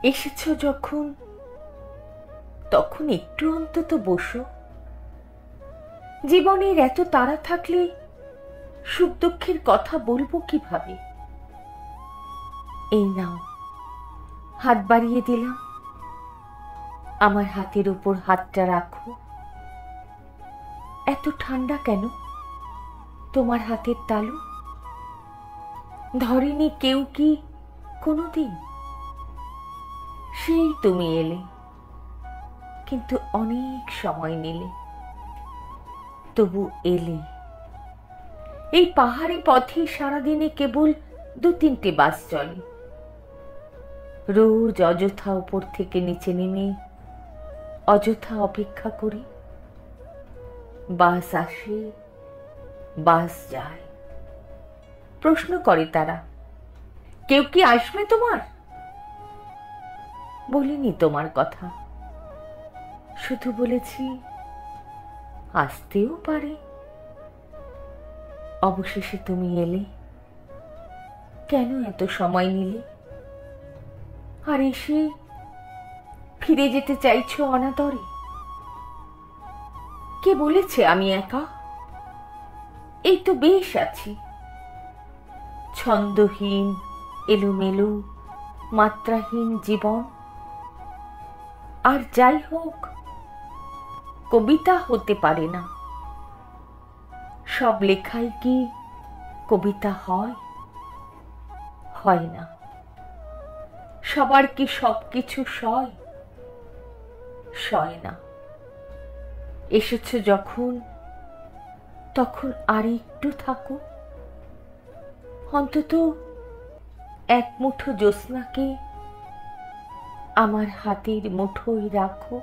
এসেছ যখন, তখন একটু অন্তত বসো। জীবনের এত তাড়া থাকলে সুখ দুঃখের কথা বলবো কিভাবে? এই নাও, হাত বাড়িয়ে দিলাম, আমার হাতের উপর হাতটা রাখো। এত ঠান্ডা কেন তোমার হাতের তালু? ধরেনি কেউ কি কোনোদিন? সেই তুমি এলে, কিন্তু অনেক সময় নিলে, তবু এলে। এই পাহাড়ি পথে সারাদিনে কেবল 2-3টে বাস চলে। রোজ অযথা উপর থেকে নিচে নেমে অযথা অপেক্ষা করি। বাস আসে, বাস যায়। প্রশ্ন করে তারা, কেউ কি আসবে তোমার? বলিনি তোমার কথা, শুধু বলেছি আসতেও পারে। অবশেষে তুমি এলে, কেন এত সময় নিলে? আর এসে ফিরে যেতে চাইছো অনাদরে। কে বলেছে আমি একা? এই তো বেশ আছি। ছন্দহীন, এলোমেলো, মাত্রাহীন জীবন। আর যাই হোক, কবিতা হতে পারে না। সব লেখাই কি কবিতা হয়? হয় না। সবার কি সবকিছু সয়? সয় না। এসেছ যখন, তখন আর একটু থাকো। অন্তত এক মুঠো জ্যোৎস্নাকে আমার হাতের মুঠোয় রাখো।